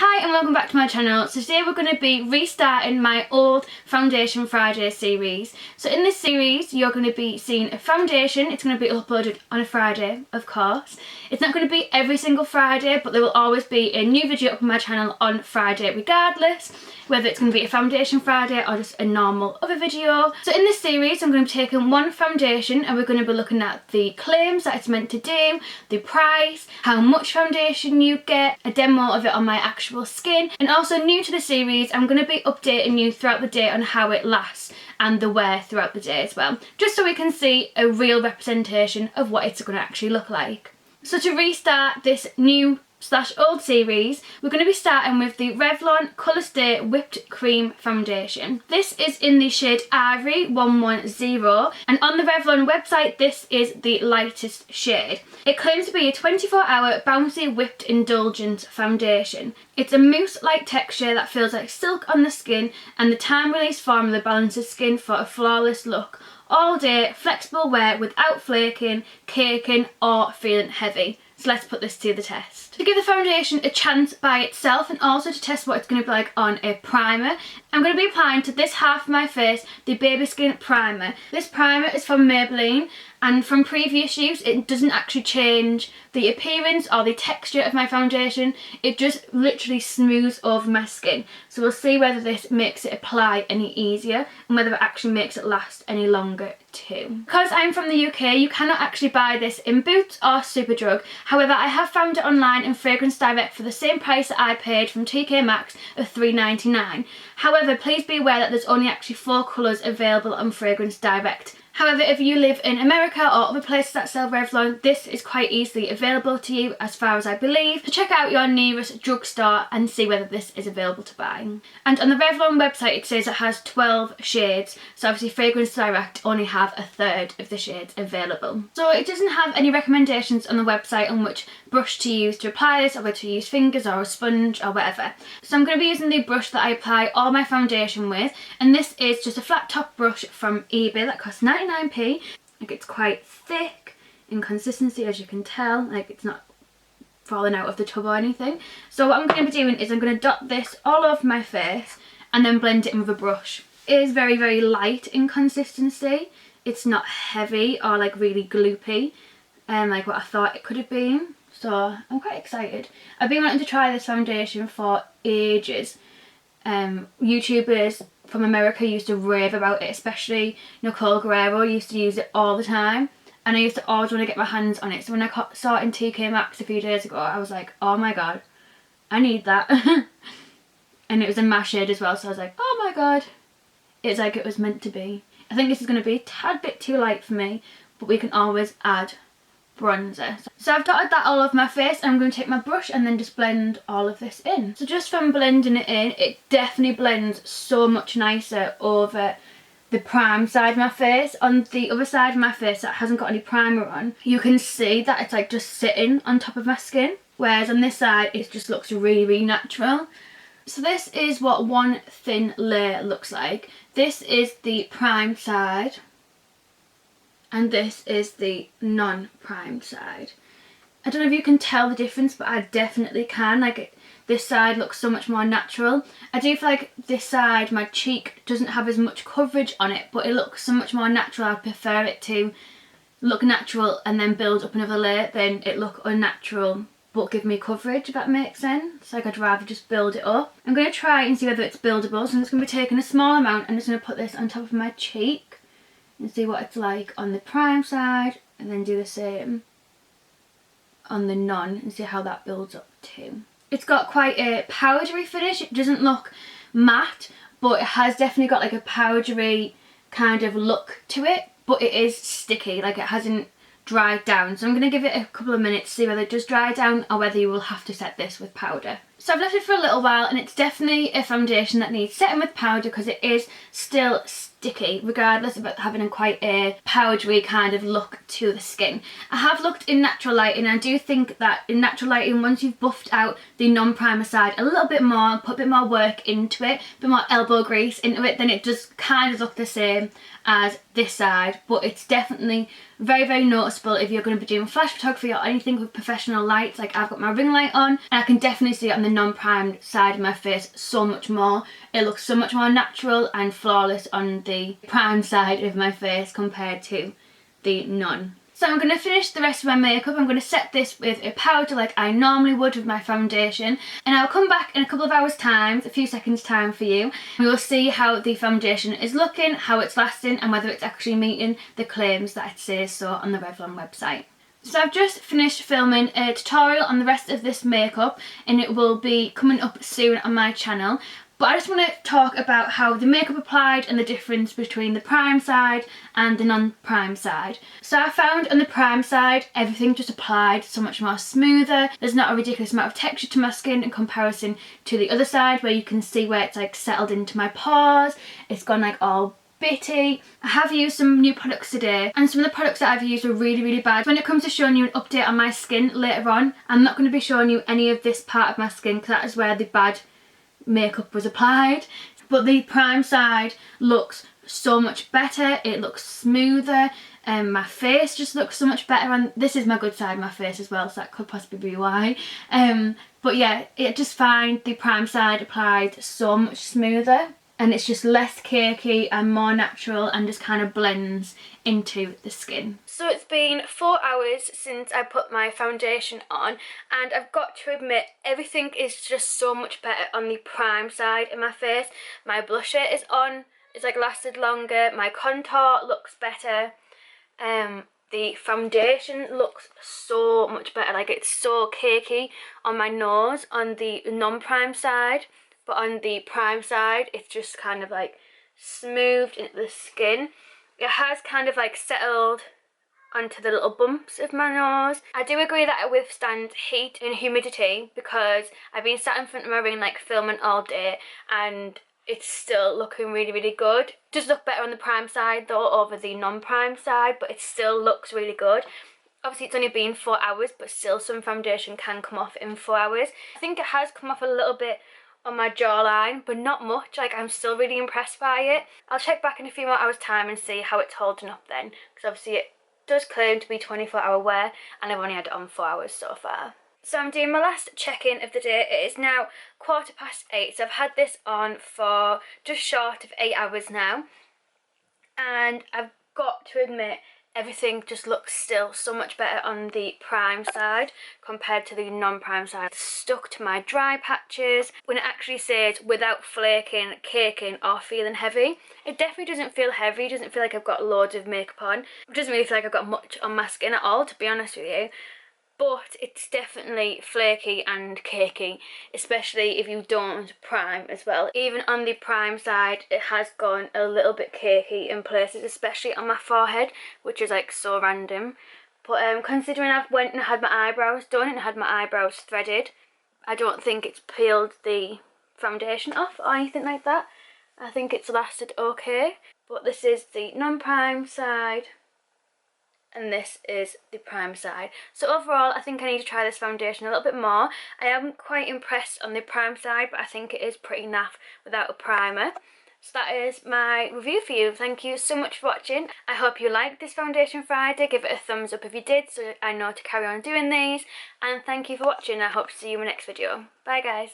Hi and welcome back to my channel. So today we're going to be restarting my old Foundation Friday series. So in this series you're going to be seeing a foundation. It's going to be uploaded on a Friday, of course. It's not going to be every single Friday, but there will always be a new video up on my channel on Friday regardless, whether it's going to be a Foundation Friday or just a normal other video. So in this series I'm going to be taking one foundation and we're going to be looking at the claims that it's meant to do, the price, how much foundation you get, a demo of it on my actual skin, and also new to the series I'm going to be updating you throughout the day on how it lasts and the wear throughout the day as well, just so we can see a real representation of what it's going to actually look like. So to restart this new / old series, we're going to be starting with the Revlon Colorstay Whipped Cream Foundation. This is in the shade Ivory 110, and on the Revlon website this is the lightest shade. It claims to be a 24-hour bouncy whipped indulgence foundation. It's a mousse-like texture that feels like silk on the skin, and the time-release formula balances skin for a flawless look. All day, flexible wear without flaking, caking or feeling heavy. So let's put this to the test. To give the foundation a chance by itself and also to test what it's going to be like on a primer, I'm going to be applying to this half of my face the Baby Skin Primer. This primer is from Maybelline, and from previous use it doesn't actually change the appearance or the texture of my foundation. It just literally smooths over my skin. So we'll see whether this makes it apply any easier and whether it actually makes it last any longer too. Because I'm from the UK, you cannot actually buy this in Boots or Superdrug. However, I have found it online in Fragrance Direct for the same price that I paid from TK Maxx of £3.99. However, please be aware that there's only actually 4 colours available on Fragrance Direct. However, if you live in America or other places that sell Revlon, this is quite easily available to you as far as I believe. So check out your nearest drugstore and see whether this is available to buy. And on the Revlon website it says it has 12 shades, so obviously Fragrance Direct only have a third of the shades available. So it doesn't have any recommendations on the website on which brush to use to apply this, or whether to use fingers or a sponge or whatever. So I'm going to be using the brush that I apply all my foundation with, and this is just a flat top brush from eBay that costs 99p. Like, it's quite thick in consistency, as you can tell, like it's not falling out of the tub or anything. So what I'm going to be doing is I'm going to dot this all over my face and then blend it in with a brush. It is very, very light in consistency. It's not heavy or like really gloopy, like what I thought it could have been. So I'm quite excited. I've been wanting to try this foundation for ages. YouTubers from America used to rave about it, especially Nicole Guerrero used to use it all the time, and I used to always want to get my hands on it. So when I saw it in TK Maxx a few days ago, I was like, oh my god, I need that. And it was in my shade as well, so I was like, oh my god, it's like it was meant to be. I think this is going to be a tad bit too light for me, but we can always add bronzer. So I've dotted that all over my face, and I'm going to take my brush and then just blend all of this in. So just from blending it in, it definitely blends so much nicer over the prime side of my face. On the other side of my face that hasn't got any primer on, you can see that it's like just sitting on top of my skin, whereas on this side it just looks really, really natural. So this is what one thin layer looks like. This is the primed side, and this is the non-primed side. I don't know if you can tell the difference, but I definitely can. Like, this side looks so much more natural. I do feel like this side, my cheek, doesn't have as much coverage on it, but it looks so much more natural. I prefer it to look natural and then build up another layer than it look unnatural but give me coverage, if that makes sense. Like, I'd rather just build it up. I'm going to try and see whether it's buildable, so I'm just going to be taking a small amount and just going to put this on top of my cheek and see what it's like on the prime side, and then do the same on the non and see how that builds up too. It's got quite a powdery finish. It doesn't look matte, but it has definitely got like a powdery kind of look to it, but it is sticky, like it hasn't dried down. So I'm going to give it a couple of minutes to see whether it does dry down or whether you will have to set this with powder. So I've left it for a little while, and it's definitely a foundation that needs setting with powder because it is still sticky sticky, regardless of it having quite a powdery kind of look to the skin. I have looked in natural lighting, and I do think that in natural lighting, once you've buffed out the non-primer side a little bit more, put a bit more work into it, a bit more elbow grease into it, then it does kind of look the same as this side. But it's definitely very, very noticeable if you're going to be doing flash photography or anything with professional lights. Like, I've got my ring light on, and I can definitely see it on the non-primed side of my face so much more. It looks so much more natural and flawless on the primed side of my face compared to the non. So I'm going to finish the rest of my makeup. I'm going to set this with a powder like I normally would with my foundation, and I'll come back in a couple of hours time, a few seconds time for you. We will see how the foundation is looking, how it's lasting, and whether it's actually meeting the claims that it says so on the Revlon website. So I've just finished filming a tutorial on the rest of this makeup, and it will be coming up soon on my channel. But I just want to talk about how the makeup applied and the difference between the prime side and the non-prime side. So I found on the prime side, everything just applied so much more smoother. There's not a ridiculous amount of texture to my skin in comparison to the other side, where you can see where it's like settled into my pores. It's gone like all bitty. I have used some new products today, and some of the products that I've used are really, really bad. When it comes to showing you an update on my skin later on, I'm not going to be showing you any of this part of my skin because that is where the bad makeup was applied. But the prime side looks so much better. It looks smoother, and my face just looks so much better. And this is my good side of my face as well, so that could possibly be why. But yeah, it just find the prime side applied so much smoother, and it's just less cakey and more natural and just kind of blends into the skin. So it's been 4 hours since I put my foundation on, and I've got to admit, everything is just so much better on the prime side of my face. My blusher is on, it's like lasted longer, my contour looks better, the foundation looks so much better. Like, it's so cakey on my nose on the non-prime side, but on the prime side it's just kind of like smoothed into the skin. It has kind of like settled onto the little bumps of my nose. I do agree that I withstand heat and humidity, because I've been sat in front of my ring like filming all day, and it's still looking really, really good. It does look better on the prime side though over the non-prime side, but it still looks really good. Obviously it's only been 4 hours, but still some foundation can come off in 4 hours. I think it has come off a little bit on my jawline, but not much. Like, I'm still really impressed by it. I'll check back in a few more hours time and see how it's holding up then, because obviously it does claim to be 24-hour wear, and I've only had it on 4 hours so far. So I'm doing my last check-in of the day. It is now 8:15, so I've had this on for just short of 8 hours now, and I've got to admit, everything just looks still so much better on the prime side compared to the non-prime side. It's stuck to my dry patches. When it actually says without flaking, caking or feeling heavy, it definitely doesn't feel heavy. It doesn't feel like I've got loads of makeup on. It doesn't really feel like I've got much on my skin at all, to be honest with you. But it's definitely flaky and cakey, especially if you don't prime as well. Even on the prime side, it has gone a little bit cakey in places, especially on my forehead, which is like so random. But considering I've went and had my eyebrows done and had my eyebrows threaded, I don't think it's peeled the foundation off or anything like that. I think it's lasted okay. But this is the non-prime side, and this is the prime side. So overall, I think I need to try this foundation a little bit more. I am quite impressed on the prime side, but I think it is pretty naff without a primer. So that is my review for you. Thank you so much for watching. I hope you liked this Foundation Friday. Give it a thumbs up if you did, so I know to carry on doing these. And thank you for watching. I hope to see you in my next video. Bye guys.